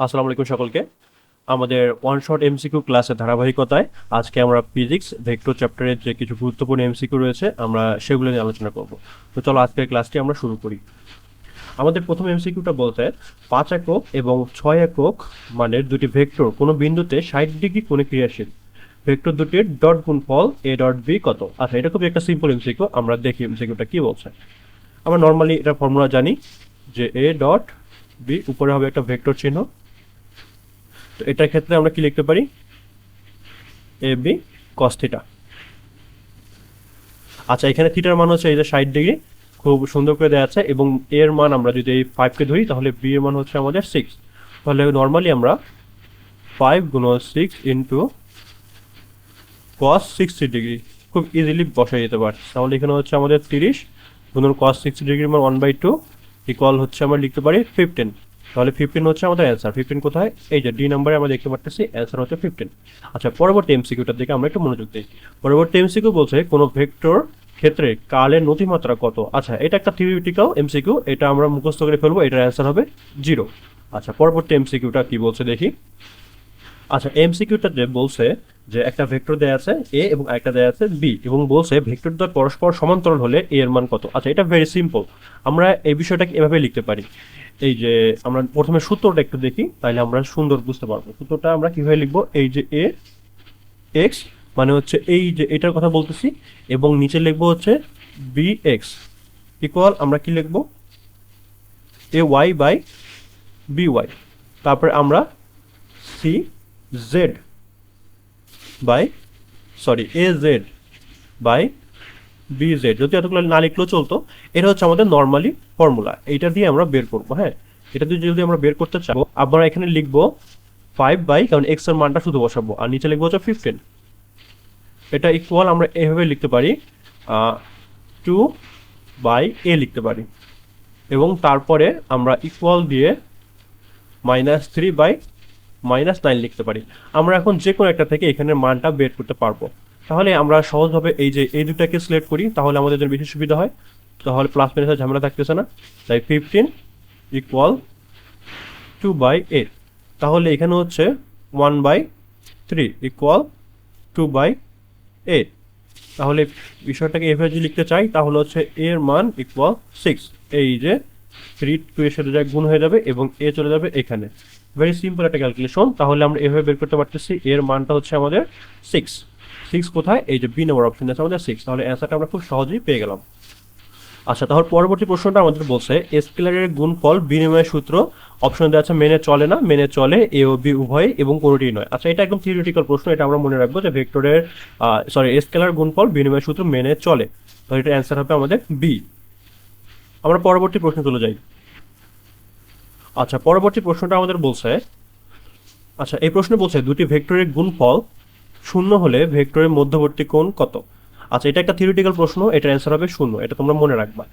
আসসালামু আলাইকুম সকলকে। আমাদের ওয়ান শট এমসিকিউ ক্লাসের ধারাবাহিকতায় আজকে আমরা ফিজিক্স ভেক্টর চ্যাপ্টারের যে কিছু গুরুত্বপূর্ণ এমসিকিউ রয়েছে আমরা সেগুলো নিয়ে আলোচনা করব। তো চলো আজকের ক্লাসটি আমরা শুরু করি। আমাদের প্রথম এমসিকিউটা বলতে 5 একক এবং 6 একক মানের দুটি ভেক্টর কোনো বিন্দুতে 60 ডিগ্রি কোণে ক্রিয়াশীল। ভেক্টর দুটির ডট গুণফল এ ডট বি কত? আচ্ছা, এটা খুবই একটা সিম্পল এমসিকিউ। আমরা দেখি এমসিকিউটা কি বলছে। আমরা নর্মালি এটা ফর্মুলা জানি যে এ ডট বি, উপরে হবে একটা ভেক্টর চিহ্ন। তো এটার ক্ষেত্রে আমরা কি লিখতে পারি? A B cos theta. আচ্ছা, এখানে থিটার মান হচ্ছে এই যে 60 ডিগ্রি, খুব সুন্দর করে দেওয়া আছে। এবং এর মান আমরা যদি এই 5কে ধরি তাহলে বি এর মান হচ্ছে আমাদের 6। তাহলে নর্মালি আমরা 5 × 6 cos 60 ডিগ্রি খুব ইজিলি বসাই যেতে পারে। তাহলে এখানে হচ্ছে আমাদের 30 গুণন cos 60 ডিগ্রির মান 1/2 ইকুয়াল হচ্ছে আমরা লিখতে পারি 15। তাহলে 15 হচ্ছে আমাদের অ্যান্সার। 15 কোথায়? এই যে ডি নাম্বারে আমরা দেখতে পাচ্ছি অ্যান্সার হচ্ছে 15। আচ্ছা, পরবর্তী এমসিকিউটার দিকে আমরা একটু মনোযোগ দিই। পরবর্তী এমসিকিউ বলছে কোনো ভেক্টর ক্ষেত্রে কালের নতিমাত্রা কত? আচ্ছা, এটা একটা থিওরিটিক্যাল এমসিকিউ, এটা আমরা মুখস্থ করে ফেলবো, এটার অ্যান্সার হবে 0। আচ্ছা, পরবর্তী এমসিকিউটা কি বলছে দেখি। আচ্ছা, এমসিকিউটাতে বলছে যে একটা ভেক্টর দেয়া আছে এ এবং একটা দেয়া আছে বি, এবং বলছে ভেক্টর দ্বয় পরস্পর সমান্তরাল হলে এ এর মান কত? আচ্ছা, এটা ভেরি সিম্পল। আমরা এই বিষয়টাকে এভাবে লিখতে পারি। এই যে আমরা প্রথমে সূত্রটা একটু দেখি, তাহলে আমরা সুন্দর বুঝতে পারবো। সূত্রটা আমরা কিভাবে লিখবো? এই যে এ এক্স মানে হচ্ছে এই যে এটার কথা বলতেছি, এবং নিচে লিখবো হচ্ছে বি এক্স ইকুয়াল আমরা কি লিখবো? A Y by B Y. তারপরে আমরা C Z by A Z by B Z, যদি এতগুলো না লিখলেও চলতো। এটা হচ্ছে আমাদের নর্মালি ফর্মুলা, এইটা দিয়ে আমরা বের করবো। হ্যাঁ, এটা দিয়ে যদি আমরা বের করতে চাবো, আমরা এখানে লিখবো 5 বাই, কারণ এক্স এর মানটা শুধু বসাবো, আর নিচে লিখবো হচ্ছে 15। এটা ইকুয়াল আমরা এভাবে লিখতে পারি 2 বাই এ লিখতে পারি, এবং তারপরে আমরা ইকুয়াল দিয়ে -3 বাই -9 লিখতে পারি। আমরা এখন যে কোনো একটা থেকে এখানের মানটা বের করতে পারবো। তাহলে আমরা সহজভাবে এই যে এই দুটাকে সিলেক্ট করি, তাহলে আমাদের জন্য বেশি সুবিধা হয়। তাহলে প্লাস মাইনাসের ঝামেলা থাকতেছে না। তাই 15 ইকুয়াল 2 বাই 8। তাহলে এখানে হচ্ছে 1/3 ইকুয়াল 2 বাই 8। তাহলে বিষয়টাকে এভাবে যদি লিখতে চাই তাহলে হচ্ছে এর মান ইকুয়াল 6। এই যে 3 2 এর সাথে যা গুণ হয়ে যাবে এবং এ চলে যাবে এখানে। ভেরি সিম্পল একটা ক্যালকুলেশন। তাহলে আমরা এভাবে বের করতে পারতেছি এর মানটা হচ্ছে আমাদের 6। 6 কোথায়? এই যে বি নম্বর অপশন আছে আমাদের 6। তাহলে অ্যান্সারটা আমরা খুব সহজেই পেয়ে গেলাম। আচ্ছা, তাহলে পরবর্তী প্রশ্নটা আমাদের বলছে স্কেলারের গুণফল বিনিময় সূত্র অপশন দেওয়া আছে মেনে চলে না, মেনে চলে, এ ও বি উভয় এবং কোনোটি নয়। আচ্ছা, এটা একদম থিওরিটিক্যাল প্রশ্ন, এটা আমরা মনে রাখবো যে ভেক্টরের স্কেলার গুণফল বিনিময় সূত্র মেনে চলে। তো এটার অ্যান্সার হবে আমাদের বি। আমরা পরবর্তী প্রশ্নে চলে যাই। আচ্ছা, পরবর্তী প্রশ্নটা আমাদের বলছে, আচ্ছা এই প্রশ্নে বলছে দুটি ভেক্টরের গুণফল 0 হলে ভেক্টরের মধ্যবর্তী কোণ কত? আচ্ছা, এটা একটা থিওরিটিক্যাল প্রশ্ন, এটার অ্যান্সার হবে 0, এটা তোমরা মনে রাখবা।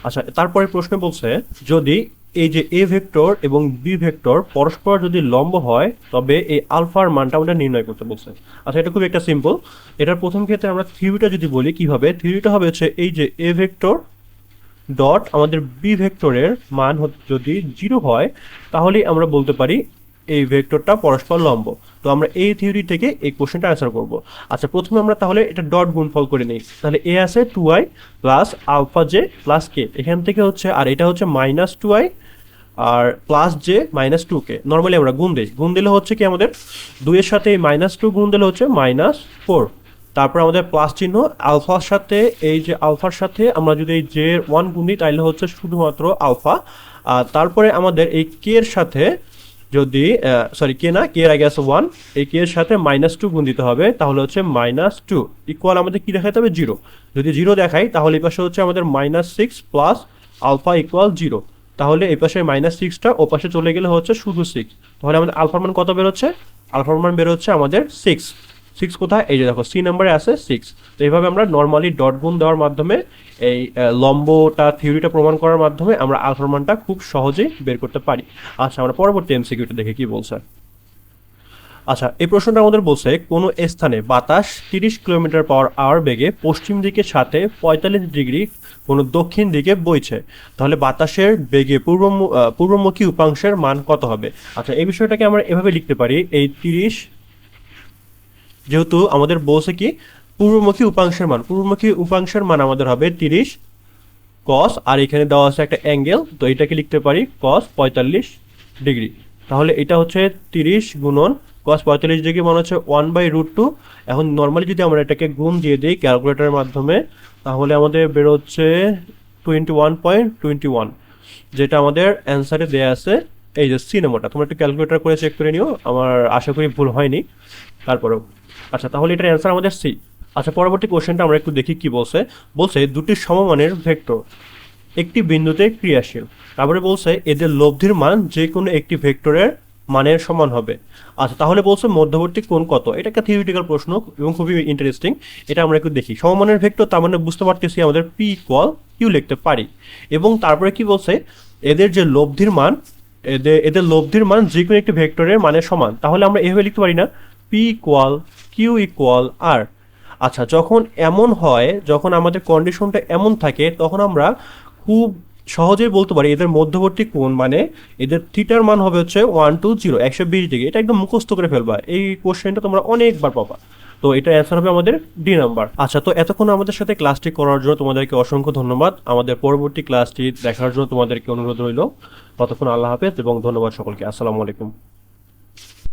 আচ্ছা, তারপরে প্রশ্নে বলছে যদি এই যে এ ভেক্টর এবং বি ভেক্টর পরস্পর যদি লম্ব হয় তবে এই আলফার মানটা আমাদের নির্ণয় করতে বলছে। আচ্ছা, এটা খুব একটা সিম্পল। এটার প্রথম ক্ষেত্রে আমরা থিওরিটা যদি বলি, কিভাবে থিওরিটা হবে হচ্ছে এই যে এ ভেক্টর ডট আমাদের বি ভেক্টরের মান যদি 0 হয় তাহলেই আমরা বলতে পারি এই ভেক্টরটা পরস্পর লম্ব। তো আমরা এই থিওরি থেকে এই কোশ্চেনটা অ্যান্সার করব। আচ্ছা, প্রথমে আমরা তাহলে এটা ডট গুণফল করে নিই। তাহলে এ আছে 2i plus alpha J plus K, এখান থেকে হচ্ছে, আর এটা হচ্ছে -2i আর প্লাস জে -2কে। নর্মালি আমরা গুণ দিই, গুণ দিলে হচ্ছে কি আমাদের 2 এর সাথে -2 গুণ দিলে হচ্ছে -4। তারপর আমাদের প্লাস চিহ্ন আলফার সাথে, এই যে আলফার সাথে আমরা যদি এই জে 1 গুণ দিই তাহলে হচ্ছে শুধুমাত্র আলফা। আর তারপরে আমাদের এই কে এর সাথে যদি কে না, কে এর আগে আছে 1, এই কে এর সাথে -2 গুণ দিতে হবে, তাহলে হচ্ছে -2 ইকুয়াল আমাদের কি দেখাতে হবে? 0। যদি 0 দেখাই তাহলে এই পাশে হচ্ছে আমাদের -6 প্লাস আলফা ইকুয়াল 0। তাহলে এই পাশে -6টা ও পাশে চলে গেলে হচ্ছে শুধু 6। তাহলে আমাদের আলফার মান কত বেরোচ্ছে? আলফার মান বেরোচ্ছে আমাদের 6। 6 কোথায়? এই যে দেখো সি নাম্বারে আছে 6। তো এইভাবে আমরা নর্মালি ডট গুণ দেওয়ার মাধ্যমে এই লম্বটা থিওরিটা প্রমাণ করার মাধ্যমে আমরা আলফার মানটা খুব সহজেই বের করতে পারি। আচ্ছা, আমরা পরবর্তী এমসিকিউটা দেখে কি বলছে। আচ্ছা, এই প্রশ্নটা আমাদের বলছে কোনো স্থানে বাতাস 30 কিলোমিটার/আওয়ার বেগে পশ্চিম দিকের সাথে 45 ডিগ্রি কোনো দক্ষিণ দিকে বইছে, তাহলে বাতাসের বেগে পূর্বমুখী উপাংশের মান কত হবে? আচ্ছা, এই বিষয়টাকে আমরা এভাবে লিখতে পারি, এই 30, যেহেতু আমাদের বলছে কি পূর্বমুখী উপাংশের মান আমাদের হবে 30 কস, আর এখানে দেওয়া আছে একটা অ্যাঙ্গেল, তো এটাকে লিখতে পারি কস 45 ডিগ্রি। তাহলে এটা হচ্ছে 30 গুণন কস 45 ডিগ্রি মানে হচ্ছে 1/√2। এখন নর্মালি যদি আমরা এটাকে গুণ দিয়ে দিই ক্যালকুলেটরের মাধ্যমে, তাহলে আমাদের বেরোচ্ছে 21.21, যেটা আমাদের অ্যান্সারে দেয়া আছে এই যে সি নম্বরটা। তোমরা একটু ক্যালকুলেটর করে চেক করে নিও, আমার আশা করি ভুল হয়নি তারপরেও। আচ্ছা, তাহলে এটার অ্যান্সার আমাদের সি। আচ্ছা, পরবর্তী কোশ্চেনটা আমরা একটু দেখি কি বলছে। বলছে দুটি সমমানের ভেক্টর একটি বিন্দুতে ক্রিয়াশীল, তারপরে বলছে এদের লব্ধির মান যে কোনো একটি ভেক্টরের মানের সমান হবে। আচ্ছা, তাহলে বলছে মধ্যবর্তী কোণ কত? এটা একটা থিওরিটিক্যাল প্রশ্ন এবং খুবই ইন্টারেস্টিং। এটা আমরা একটু দেখি। সমমানের ভেক্টর তার মানে বুঝতে পারতেছি আমাদের পি ইকুয়াল কিউ লিখতে পারি, এবং তারপরে কি বলছে এদের যে লব্ধির মান, এদের লব্ধির মান যে কোনো একটি ভেক্টরের মানের সমান, তাহলে আমরা এভাবে লিখতে পারি না, পি ইকুয়াল কিউ ইকুয়াল আর। আচ্ছা, যখন এমন হয়, যখন আমাদের কন্ডিশনটা এমন থাকে, তখন আমরা খুব সহজেই বলতে পারি এদের মধ্যবর্তী কোণ মানে এদের থিটার মান হবে হচ্ছে 120 120 ডিগ্রি। এটা একদম মুখস্থ করে ফেলবা, এই কোশ্চেনটা তোমরা অনেকবার পাবা। তো এটা অ্যান্সার হবে আমাদের ডি নাম্বার। আচ্ছা, তো এতক্ষণ আমাদের সাথে ক্লাসটি করার জন্য তোমাদেরকে অসংখ্য ধন্যবাদ। আমাদের পরবর্তী ক্লাসটি দেখার জন্য তোমাদেরকে অনুরোধ রইল। ততক্ষণ আল্লাহ হাফেজ এবং ধন্যবাদ সকলকে। আসসালামু আলাইকুম।